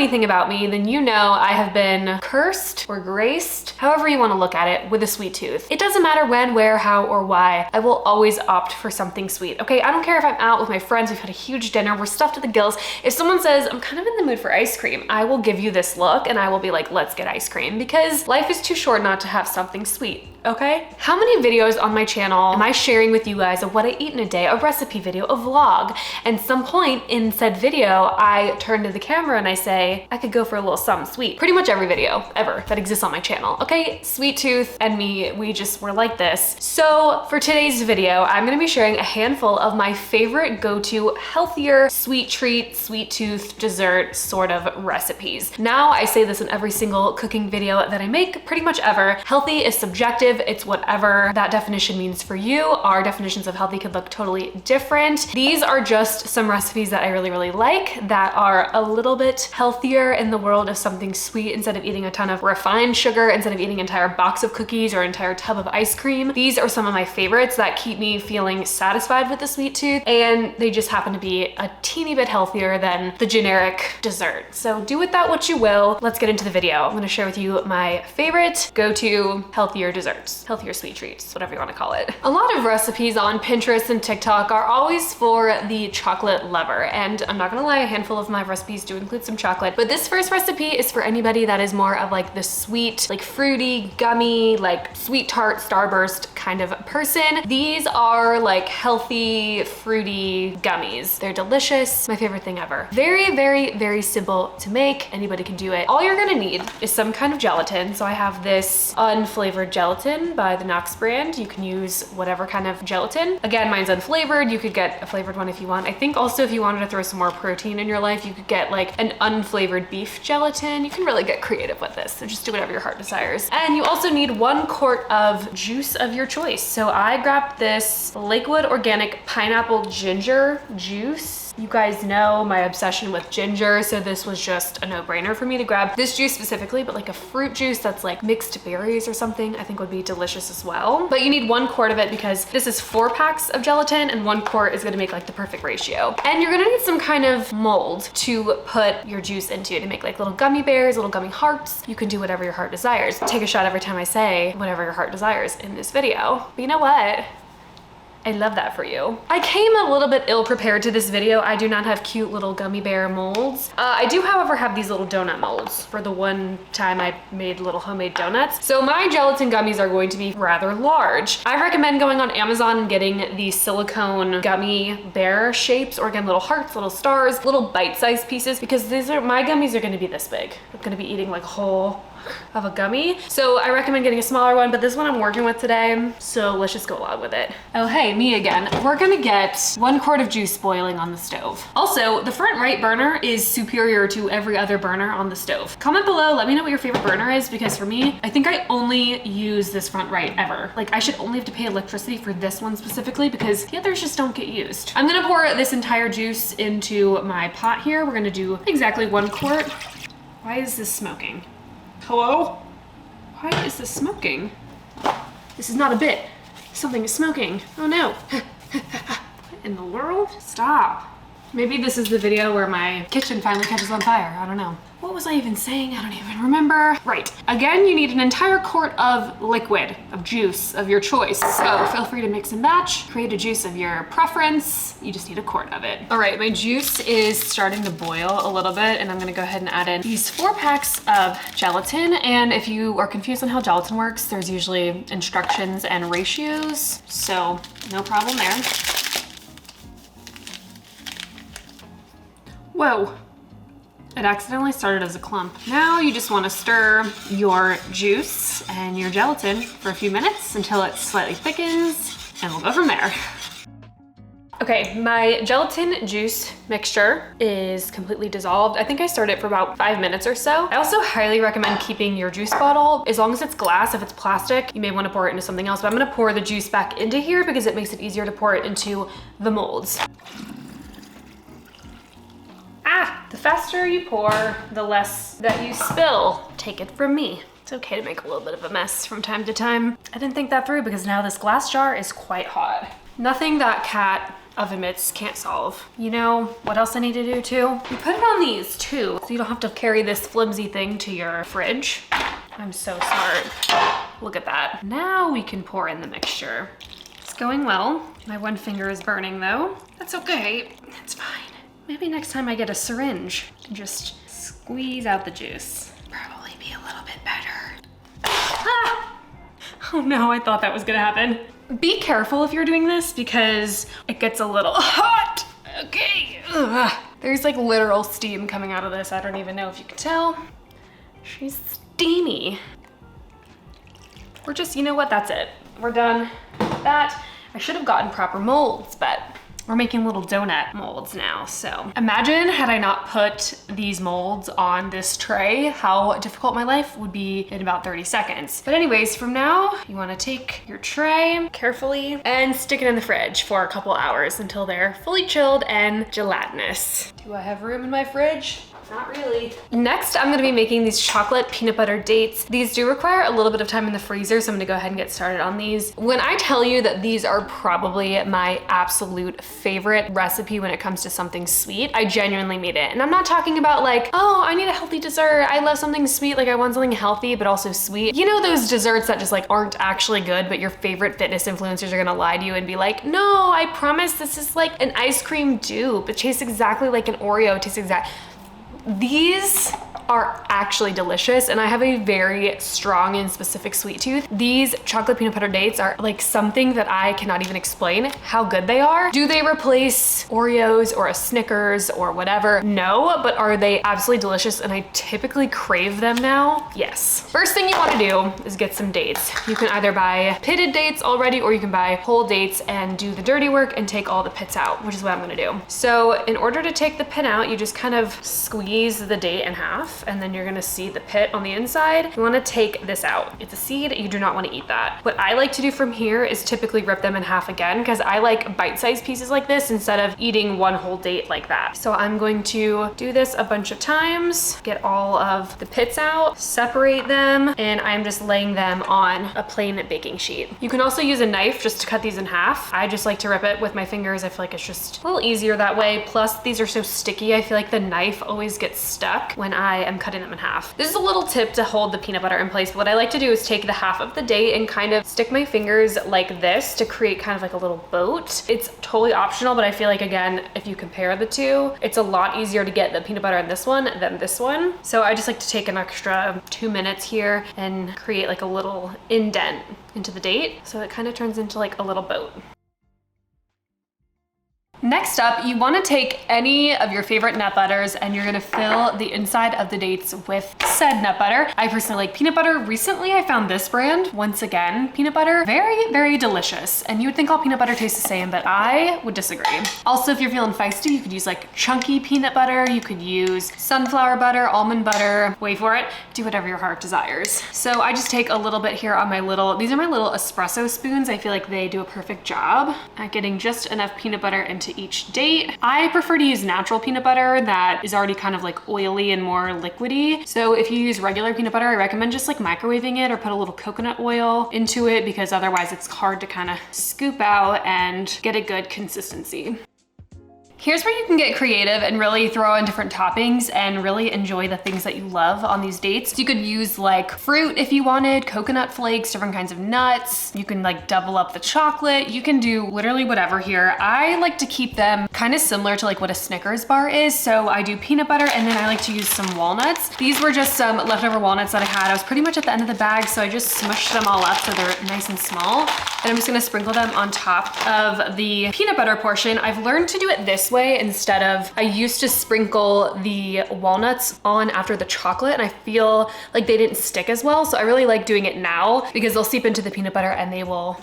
anything about me, then you know I have been cursed or graced, however you want to look at it, with a sweet tooth. It doesn't matter when, where, how, or why. I will always opt for something sweet. Okay, I don't care if I'm out with my friends, we've had a huge dinner, we're stuffed to the gills. If someone says, I'm kind of in the mood for ice cream, I will give you this look and I will be like, let's get ice cream, because life is too short not to have something sweet. Okay? How many videos on my channel am I sharing with you guys of what I eat in a day, a recipe video, a vlog, and some point in said video, I turn to the camera and I say, I could go for a little something sweet. Pretty much every video ever that exists on my channel. Okay? Sweet tooth and me, we're like this. So for today's video, I'm gonna be sharing a handful of my favorite go-to healthier sweet treat, sweet tooth, dessert sort of recipes. Now, I say this in every single cooking video that I make, pretty much ever. Healthy is subjective. It's whatever that definition means for you. Our definitions of healthy could look totally different. These are just some recipes that I really, really like that are a little bit healthier in the world of something sweet. Instead of eating a ton of refined sugar, instead of eating an entire box of cookies or an entire tub of ice cream, these are some of my favorites that keep me feeling satisfied with the sweet tooth, and they just happen to be a teeny bit healthier than the generic dessert. So do with that what you will. Let's get into the video. I'm gonna share with you my favorite go-to healthier desserts, healthier sweet treats, whatever you wanna call it. A lot of recipes on Pinterest and TikTok are always for the chocolate lover, and I'm not gonna lie, a handful of my recipes do include some chocolate, but this first recipe is for anybody that is more of like the sweet, like fruity, gummy, like sweet tart, starburst kind of person. These are like healthy, fruity gummies. They're delicious, my favorite thing ever. Very, very, very simple to make. Anybody can do it. All you're gonna need is some kind of gelatin. So I have this unflavored gelatin by the Knox brand. You can use whatever kind of gelatin. Again, mine's unflavored. You could get a flavored one if you want. I think also if you wanted to throw some more protein in your life, you could get like an unflavored beef gelatin. You can really get creative with this. So just do whatever your heart desires. And you also need 1 quart of juice of your choice. So I grabbed this Lakewood Organic Pineapple Ginger Juice. You guys know my obsession with ginger, so this was just a no-brainer for me to grab this juice specifically, but like a fruit juice that's like mixed berries or something, I think would be delicious as well. But you need 1 quart of it because this is 4 packs of gelatin and 1 quart is gonna make like the perfect ratio. And you're gonna need some kind of mold to put your juice into to make like little gummy bears, little gummy hearts. You can do whatever your heart desires. Take a shot every time I say whatever your heart desires in this video. But you know what? I love that for you. I came a little bit ill prepared to this video. I do not have cute little gummy bear molds. I do, however, have these little donut molds for the one time I made little homemade donuts. So my gelatin gummies are going to be rather large. I recommend going on Amazon and getting the silicone gummy bear shapes, or again, little hearts, little stars, little bite-sized pieces, because my gummies are gonna be this big. I'm gonna be eating like a whole of a gummy. So I recommend getting a smaller one, but this one I'm working with today, so let's just go along with it. Oh, hey, me again. We're gonna get 1 quart of juice boiling on the stove. Also, the front right burner is superior to every other burner on the stove. Comment below, let me know what your favorite burner is, because for me, I think I only use this front right ever. Like, I should only have to pay electricity for this one specifically because the others just don't get used. I'm gonna pour this entire juice into my pot here. We're gonna do exactly 1 quart. Why is this smoking? Hello? Why is this smoking? This is not a bit. Something is smoking. Oh no. What in the world? Stop. Maybe this is the video where my kitchen finally catches on fire. I don't know. What was I even saying? I don't even remember. Right. Again, you need an entire quart of liquid, of juice of your choice. So feel free to mix and match, create a juice of your preference. You just need 1 quart of it. All right, my juice is starting to boil a little bit, and I'm gonna go ahead and add in these 4 packs of gelatin. And if you are confused on how gelatin works, there's usually instructions and ratios. So no problem there. Whoa. It accidentally started as a clump. Now you just want to stir your juice and your gelatin for a few minutes until it slightly thickens, and we'll go from there. Okay, my gelatin juice mixture is completely dissolved. I think I stirred it for about 5 minutes or so. I also highly recommend keeping your juice bottle, as long as it's glass. If it's plastic, you may want to pour it into something else, but I'm gonna pour the juice back into here because it makes it easier to pour it into the molds. The faster you pour, the less that you spill. Take it from me. It's okay to make a little bit of a mess from time to time. I didn't think that through because now this glass jar is quite hot. Nothing that Kat oven mitts can't solve. You know what else I need to do too? You put it on these too, so you don't have to carry this flimsy thing to your fridge. I'm so smart. Look at that. Now we can pour in the mixture. It's going well. My one finger is burning though. That's okay, it's fine. Maybe next time I get a syringe and just squeeze out the juice. Probably be a little bit better. Ah! Oh no, I thought that was gonna happen. Be careful if you're doing this because it gets a little hot. Okay. Ugh. There's like literal steam coming out of this. I don't even know if you can tell. She's steamy. We're just, you know what, that's it. We're done with that. I should have gotten proper molds, but we're making little donut molds now. So imagine had I not put these molds on this tray, how difficult my life would be in about 30 seconds. But anyways, from now, you wanna take your tray carefully and stick it in the fridge for a couple hours until they're fully chilled and gelatinous. Do I have room in my fridge? Not really. Next, I'm gonna be making these chocolate peanut butter dates. These do require a little bit of time in the freezer, so I'm gonna go ahead and get started on these. When I tell you that these are probably my absolute favorite recipe when it comes to something sweet, I genuinely mean it. And I'm not talking about like, oh, I need a healthy dessert. I love something sweet, like I want something healthy, but also sweet. You know those desserts that just like aren't actually good, but your favorite fitness influencers are gonna lie to you and be like, no, I promise this is like an ice cream dupe. It tastes exactly like an Oreo. It tastes exact. These are actually delicious, and I have a very strong and specific sweet tooth. These chocolate peanut butter dates are like something that I cannot even explain how good they are. Do they replace Oreos or a Snickers or whatever? No, but are they absolutely delicious, and I typically crave them now? Yes. First thing you wanna do is get some dates. You can either buy pitted dates already, or you can buy whole dates and do the dirty work and take all the pits out, which is what I'm gonna do. So in order to take the pit out, you just kind of squeeze the date in half, and then you're gonna see the pit on the inside. You wanna take this out. It's a seed, you do not wanna eat that. What I like to do from here is typically rip them in half again, because I like bite-sized pieces like this instead of eating one whole date like that. So I'm going to do this a bunch of times, get all of the pits out, separate them, and I'm just laying them on a plain baking sheet. You can also use a knife just to cut these in half. I just like to rip it with my fingers. I feel like it's just a little easier that way. Plus, these are so sticky, I feel like the knife always gets stuck when I am cutting them in half. This is a little tip to hold the peanut butter in place. But what I like to do is take the half of the date and kind of stick my fingers like this to create kind of like a little boat. It's totally optional, but I feel like, again, if you compare the two, it's a lot easier to get the peanut butter in this one than this one. So I just like to take an extra 2 minutes here and create like a little indent into the date, so it kind of turns into like a little boat. Next up, you wanna take any of your favorite nut butters and you're gonna fill the inside of the dates with said nut butter. I personally like peanut butter. Recently, I found this brand, once again, peanut butter. Very, very delicious. And you would think all peanut butter tastes the same, but I would disagree. Also, if you're feeling feisty, you could use like chunky peanut butter. You could use sunflower butter, almond butter. Wait for it. Do whatever your heart desires. So I just take a little bit here on my these are my little espresso spoons. I feel like they do a perfect job at getting just enough peanut butter into each date. I prefer to use natural peanut butter that is already kind of like oily and more liquidy. So if you use regular peanut butter, I recommend just like microwaving it or put a little coconut oil into it, because otherwise it's hard to kind of scoop out and get a good consistency. Here's where you can get creative and really throw in different toppings and really enjoy the things that you love on these dates. You could use like fruit if you wanted, coconut flakes, different kinds of nuts. You can like double up the chocolate. You can do literally whatever here. I like to keep them kind of similar to like what a Snickers bar is. So I do peanut butter, and then I like to use some walnuts. These were just some leftover walnuts that I had. I was pretty much at the end of the bag, so I just smushed them all up so they're nice and small. And I'm just gonna sprinkle them on top of the peanut butter portion. I've learned to do it this way instead of, I used to sprinkle the walnuts on after the chocolate, and I feel like they didn't stick as well. So I really like doing it now because they'll seep into the peanut butter and they will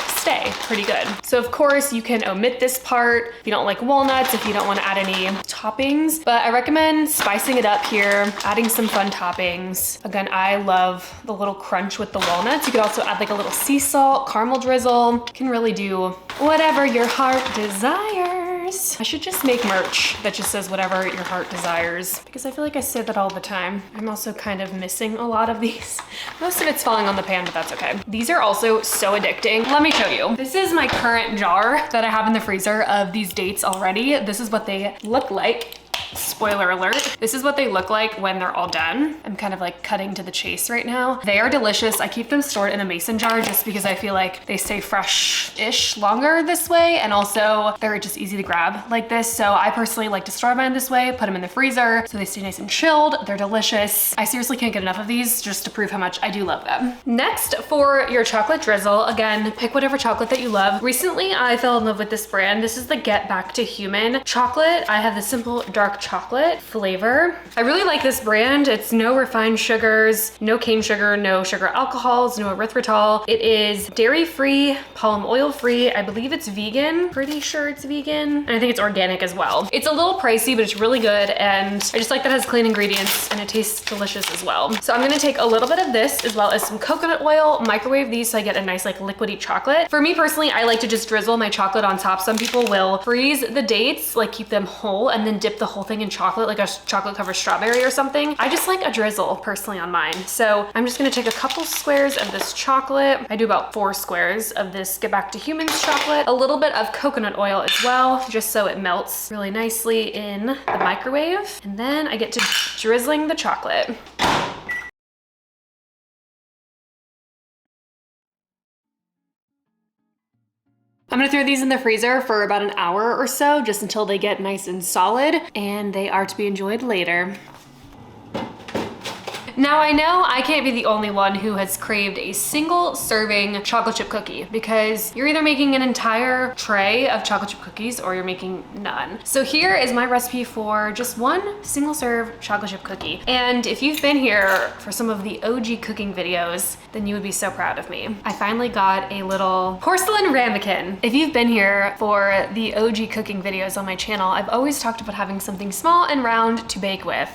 stay pretty good. So of course you can omit this part if you don't like walnuts, if you don't want to add any toppings, but I recommend spicing it up here, adding some fun toppings. Again, I love the little crunch with the walnuts. You could also add like a little sea salt, caramel drizzle. You can really do whatever your heart desires. desires. I should just make merch that just says whatever your heart desires, because I feel like I say that all the time. I'm also kind of missing a lot of these. Most of it's falling on the pan, but that's okay. These are also so addicting. Let me show you. This is my current jar that I have in the freezer of these dates already. This is what they look like. Spoiler alert. This is what they look like when they're all done. I'm kind of like cutting to the chase right now. They are delicious. I keep them stored in a mason jar just because I feel like they stay fresh-ish longer this way. And also they're just easy to grab like this. So I personally like to store mine this way, put them in the freezer so they stay nice and chilled. They're delicious. I seriously can't get enough of these just to prove how much I do love them. Next, for your chocolate drizzle, again, pick whatever chocolate that you love. Recently, I fell in love with this brand. This is the Get Back to Human chocolate. I have the simple dark chocolate flavor. I really like this brand. It's no refined sugars, no cane sugar, no sugar alcohols, no erythritol. It is dairy-free, palm oil-free. I believe it's vegan. Pretty sure it's vegan. And I think it's organic as well. It's a little pricey, but it's really good. And I just like that it has clean ingredients and it tastes delicious as well. So I'm gonna take a little bit of this as well as some coconut oil, microwave these so I get a nice like liquidy chocolate. For me personally, I like to just drizzle my chocolate on top. Some people will freeze the dates, like keep them whole and then dip the whole thing in chocolate, like a chocolate covered strawberry or something. I just like a drizzle personally on mine. So I'm just gonna take a couple squares of this chocolate. I do about 4 squares of this Get Back to Humans chocolate. A little bit of coconut oil as well, just so it melts really nicely in the microwave. And then I get to drizzling the chocolate. I'm gonna throw these in the freezer for about an hour or so, just until they get nice and solid, and they are to be enjoyed later. Now I know I can't be the only one who has craved a single serving chocolate chip cookie, because you're either making an entire tray of chocolate chip cookies or you're making none. So here is my recipe for just one single serve chocolate chip cookie. And if you've been here for some of the OG cooking videos, then you would be so proud of me. I finally got a little porcelain ramekin. If you've been here for the OG cooking videos on my channel, I've always talked about having something small and round to bake with.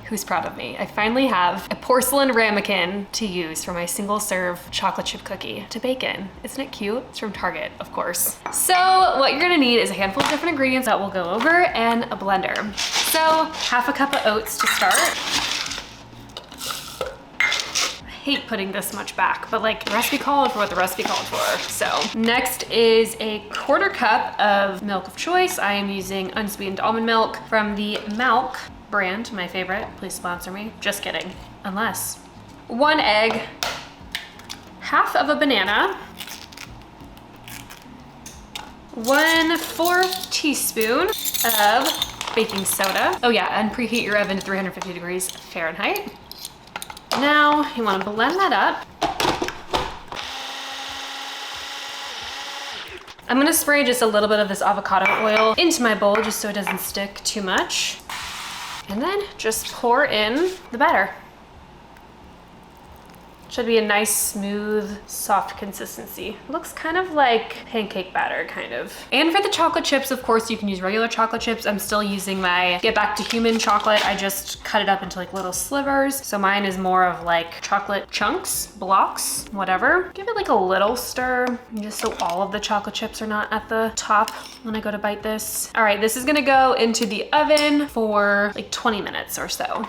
Who's proud of me? I finally have a porcelain ramekin to use for my single serve chocolate chip cookie to bake in. Isn't it cute? It's from Target, of course. So what you're gonna need is a handful of different ingredients that we'll go over and a blender. So half a cup of oats to start. I hate putting this much back, but like the recipe called for what the recipe called for. So next is a 1/4 cup of milk of choice. I am using unsweetened almond milk from the Malk brand, my favorite. Please sponsor me. Just kidding. Unless. 1 egg, half of a banana, 1/4 teaspoon of baking soda. Oh yeah, and preheat your oven to 350 degrees Fahrenheit. Now you want to blend that up. I'm gonna spray just a little bit of this avocado oil into my bowl just so it doesn't stick too much. And then just pour in the batter. Should be a nice, smooth, soft consistency. Looks kind of like pancake batter, kind of. And for the chocolate chips, of course, you can use regular chocolate chips. I'm still using my Get Back to Human chocolate. I just cut it up into like little slivers. So mine is more of like chocolate chunks, blocks, whatever. Give it like a little stir, just so all of the chocolate chips are not at the top when I go to bite this. All right, this is gonna go into the oven for like 20 minutes or so.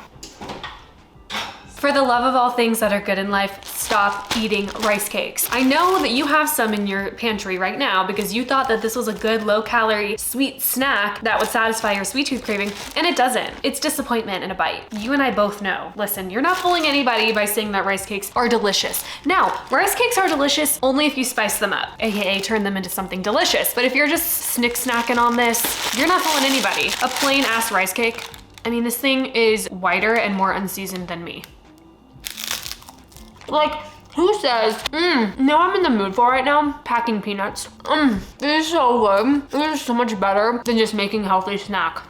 For the love of all things that are good in life, stop eating rice cakes. I know that you have some in your pantry right now because you thought that this was a good low-calorie sweet snack that would satisfy your sweet tooth craving, and it doesn't. It's disappointment in a bite. You and I both know. Listen, you're not fooling anybody by saying that rice cakes are delicious. Now, rice cakes are delicious only if you spice them up, aka turn them into something delicious. But if you're just snacking on this, you're not fooling anybody. A plain ass rice cake, I mean, this thing is whiter and more unseasoned than me. Like, who says, know I'm in the mood for right now? Packing peanuts. This is so good. This is so much better than just making a healthy snack.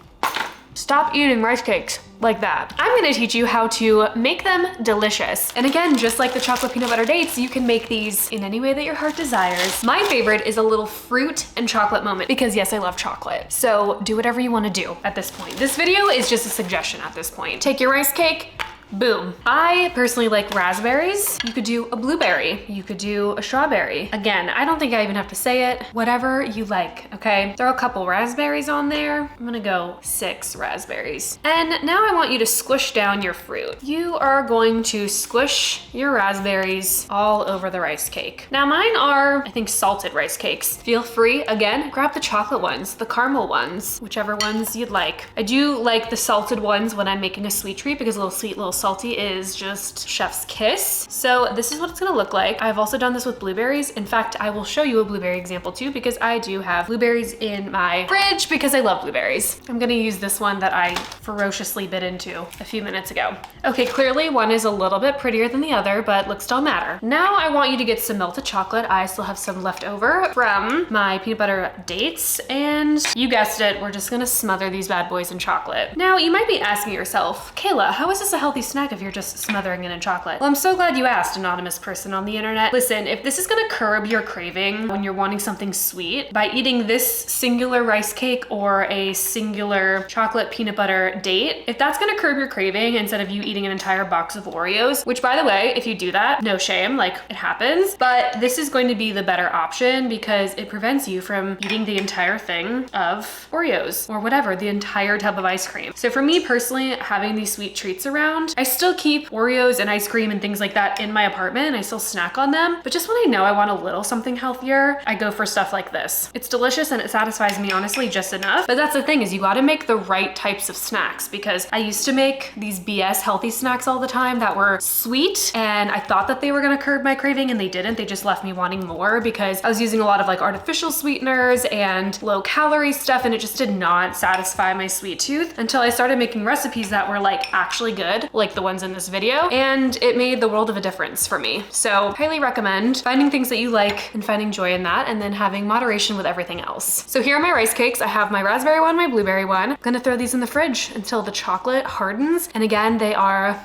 Stop eating rice cakes like that. I'm gonna teach you how to make them delicious. And again, just like the chocolate peanut butter dates, you can make these in any way that your heart desires. My favorite is a little fruit and chocolate moment because yes, I love chocolate. So do whatever you wanna do at this point. This video is just a suggestion at this point. Take your rice cake, Boom. I personally like raspberries. You could do a blueberry. You could do a strawberry. Again, I don't think I even have to say it. Whatever you like, okay? Throw a couple raspberries on there. I'm gonna go 6 raspberries. And now I want you to squish down your fruit. You are going to squish your raspberries all over the rice cake. Now mine are, I think, salted rice cakes. Feel free, again, grab the chocolate ones, the caramel ones, whichever ones you'd like. I do like the salted ones when I'm making a sweet treat because a little sweet, little salty is just chef's kiss. So this is what it's gonna look like. I've also done this with blueberries. In fact, I will show you a blueberry example too because I do have blueberries in my fridge because I love blueberries. I'm gonna use this one that I ferociously bit into a few minutes ago. Okay, clearly one is a little bit prettier than the other, but looks don't matter. Now I want you to get some melted chocolate. I still have some left over from my peanut butter dates, and you guessed it, we're just gonna smother these bad boys in chocolate. Now you might be asking yourself, Kayla, how is this a healthy snack if you're just smothering it in chocolate? Well, I'm so glad you asked, anonymous person on the internet. Listen, if this is gonna curb your craving when you're wanting something sweet by eating this singular rice cake or a singular chocolate peanut butter date, if that's gonna curb your craving instead of you eating an entire box of Oreos, which by the way, if you do that, no shame, like it happens, but this is going to be the better option because it prevents you from eating the entire thing of Oreos or whatever, the entire tub of ice cream. So for me personally, having these sweet treats around, I still keep Oreos and ice cream and things like that in my apartment and I still snack on them. But just when I know I want a little something healthier, I go for stuff like this. It's delicious and it satisfies me honestly just enough. But that's the thing, is you gotta make the right types of snacks, because I used to make these BS healthy snacks all the time that were sweet and I thought that they were gonna curb my craving and they didn't. They just left me wanting more because I was using a lot of like artificial sweeteners and low calorie stuff and it just did not satisfy my sweet tooth until I started making recipes that were like actually good, like the ones in this video, and it made the world of a difference for me. So highly recommend finding things that you like and finding joy in that, and then having moderation with everything else. So here are my rice cakes. I have my raspberry one, my blueberry one. I'm gonna throw these in the fridge until the chocolate hardens. And again, they are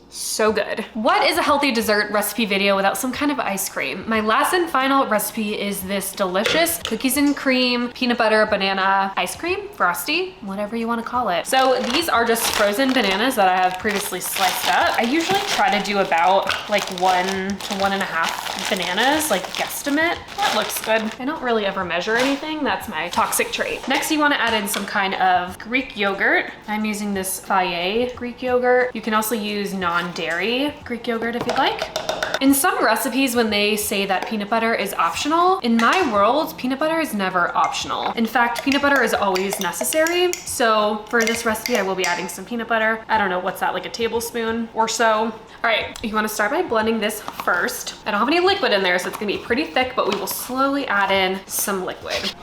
so good. What is a healthy dessert recipe video without some kind of ice cream? My last and final recipe is this delicious cookies and cream, peanut butter, banana ice cream, frosty, whatever you want to call it. So these are just frozen bananas that I have previously sliced up. I usually try to do about like 1 to 1.5 bananas, like guesstimate. That looks good. I don't really ever measure anything. That's my toxic trait. Next, you want to add in some kind of Greek yogurt. I'm using this Fage Greek yogurt. You can also use non-dairy Greek yogurt if you'd like. In some recipes, when they say that peanut butter is optional, in my world, peanut butter is never optional. In fact, peanut butter is always necessary. So for this recipe, I will be adding some peanut butter. I don't know, what's that, like a tablespoon or so? All right, you wanna start by blending this first. I don't have any liquid in there, so it's gonna be pretty thick, but we will slowly add in some liquid.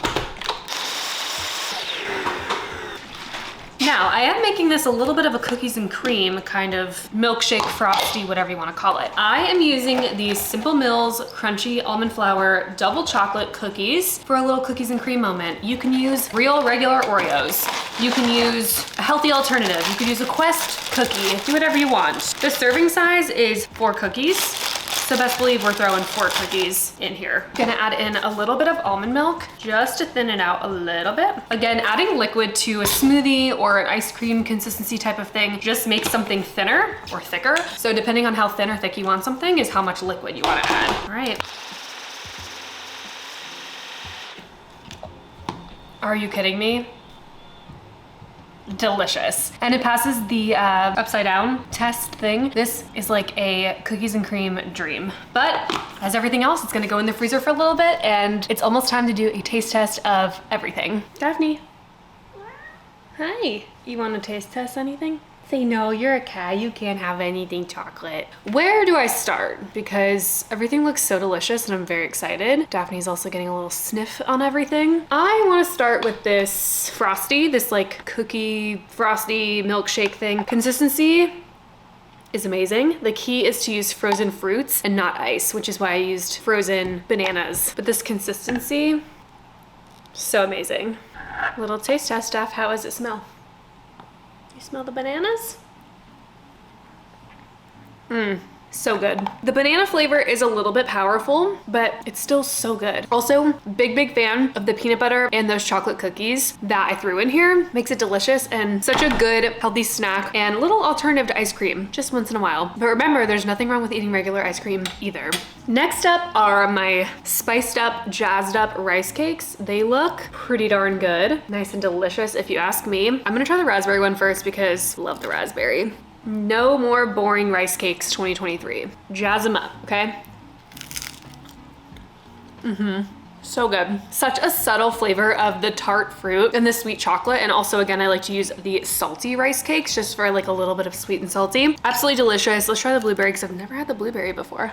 Now, I am making this a little bit of a cookies and cream kind of milkshake, frosty, whatever you want to call it. I am using these Simple Mills Crunchy Almond Flour Double Chocolate Cookies for a little cookies and cream moment. You can use real regular Oreos. You can use a healthy alternative. You could use a Quest cookie. Do whatever you want. The serving size is 4 cookies. So best believe we're throwing 4 cookies in here. Gonna add in a little bit of almond milk just to thin it out a little bit. Again, adding liquid to a smoothie or an ice cream consistency type of thing just makes something thinner or thicker. So depending on how thin or thick you want something is how much liquid you wanna add. All right. Are you kidding me? Delicious. And it passes the upside down test thing. This is like a cookies and cream dream. But as everything else, it's gonna go in the freezer for a little bit and it's almost time to do a taste test of everything. Daphne. Hi. You wanna taste test anything? Say no, you're a cat, you can't have anything chocolate. Where do I start? Because everything looks so delicious and I'm very excited. Daphne's also getting a little sniff on everything. I wanna start with this frosty, this like cookie frosty milkshake thing. Consistency is amazing. The key is to use frozen fruits and not ice, which is why I used frozen bananas. But this consistency, so amazing. Little taste test, Daph, how does it smell? You smell the bananas? So good. The banana flavor is a little bit powerful, but it's still so good. Also, big fan of the peanut butter and those chocolate cookies that I threw in here. Makes it delicious and such a good healthy snack and a little alternative to ice cream just once in a while. But remember, there's nothing wrong with eating regular ice cream either. Next up are my spiced up, jazzed up rice cakes. They look pretty darn good. Nice and delicious if you ask me. I'm gonna try the raspberry one first because I love the raspberry. No more boring rice cakes 2023. Jazz them up, okay? So good. Such a subtle flavor of the tart fruit and the sweet chocolate. And also, again, I like to use the salty rice cakes just for like a little bit of sweet and salty. Absolutely delicious. Let's try the blueberry because I've never had the blueberry before.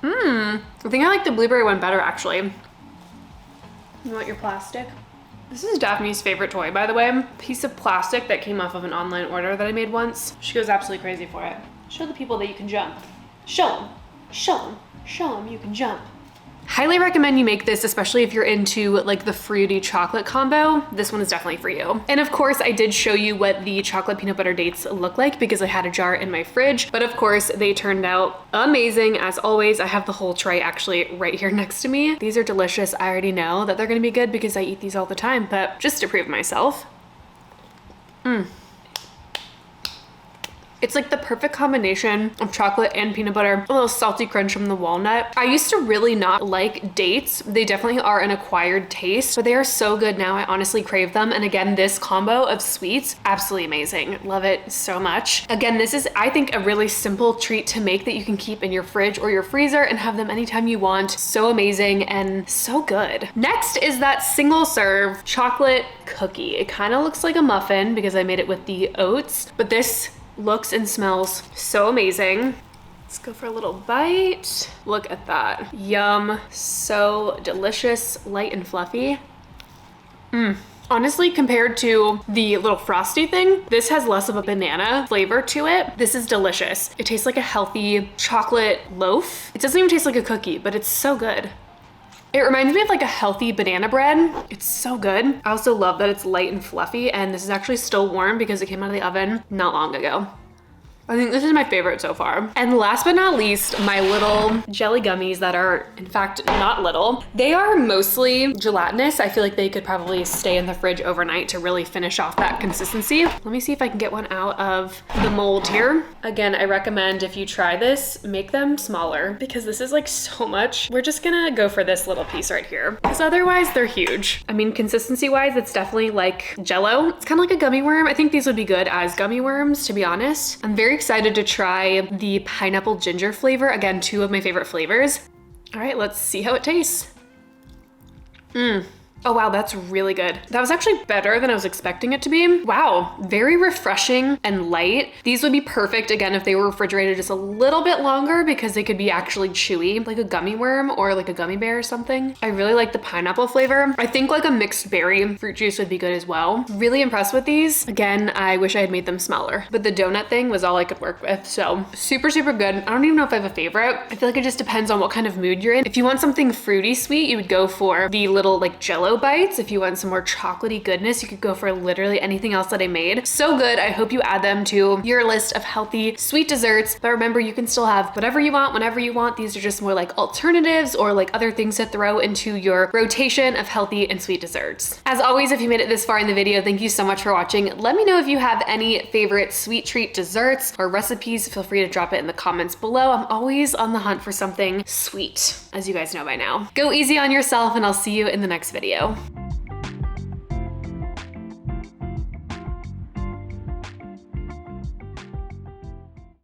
I think I like the blueberry one better, actually. You want your plastic? This is Daphne's favorite toy, by the way. Piece of plastic that came off of an online order that I made once. She goes absolutely crazy for it. Show the people that you can jump. Show them. Show them. Show them you can jump. Highly recommend you make this, especially if you're into like the fruity chocolate combo. This one is definitely for you. And of course, I did show you what the chocolate peanut butter dates look like because I had a jar in my fridge. But of course, they turned out amazing as always. I have the whole tray actually right here next to me. These are delicious. I already know that they're gonna be good because I eat these all the time, but just to prove myself. It's like the perfect combination of chocolate and peanut butter, a little salty crunch from the walnut. I used to really not like dates. They definitely are an acquired taste, but they are so good now. I honestly crave them. And again, this combo of sweets, absolutely amazing. Love it so much. Again, this is, I think, a really simple treat to make that you can keep in your fridge or your freezer and have them anytime you want. So amazing and so good. Next is that single serve chocolate cookie. It kind of looks like a muffin because I made it with the oats, but this looks and smells so amazing. Let's go for a little bite. Look at that. Yum. So delicious, light and fluffy. Honestly, compared to the little frosty thing, this has less of a banana flavor to it. This is delicious. It tastes like a healthy chocolate loaf. It doesn't even taste like a cookie, but it's so good. It reminds me of like a healthy banana bread. It's so good. I also love that it's light and fluffy, and this is actually still warm because it came out of the oven not long ago. I think this is my favorite so far. And last but not least, my little jelly gummies that are, in fact, not little. They are mostly gelatinous. I feel like they could probably stay in the fridge overnight to really finish off that consistency. Let me see if I can get one out of the mold here. Again, I recommend if you try this, make them smaller because this is like so much. We're just gonna go for this little piece right here because otherwise they're huge. I mean, consistency-wise, it's definitely like Jell-O. It's kind of like a gummy worm. I think these would be good as gummy worms, to be honest. I'm very excited to try the pineapple ginger flavor. Again, two of my favorite flavors. All right, let's see how it tastes. Oh wow, that's really good. That was actually better than I was expecting it to be. Wow, very refreshing and light. These would be perfect, again, if they were refrigerated just a little bit longer because they could be actually chewy, like a gummy worm or like a gummy bear or something. I really like the pineapple flavor. I think like a mixed berry fruit juice would be good as well. Really impressed with these. Again, I wish I had made them smaller, but the donut thing was all I could work with. So super, super good. I don't even know if I have a favorite. I feel like it just depends on what kind of mood you're in. If you want something fruity sweet, you would go for the little like Jell-O bites. If you want some more chocolatey goodness, you could go for literally anything else that I made. So good. I hope you add them to your list of healthy sweet desserts. But remember, you can still have whatever you want, whenever you want. These are just more like alternatives or like other things to throw into your rotation of healthy and sweet desserts. As always, if you made it this far in the video, thank you so much for watching. Let me know if you have any favorite sweet treat desserts or recipes. Feel free to drop it in the comments below. I'm always on the hunt for something sweet, as you guys know by now. Go easy on yourself, and I'll see you in the next video.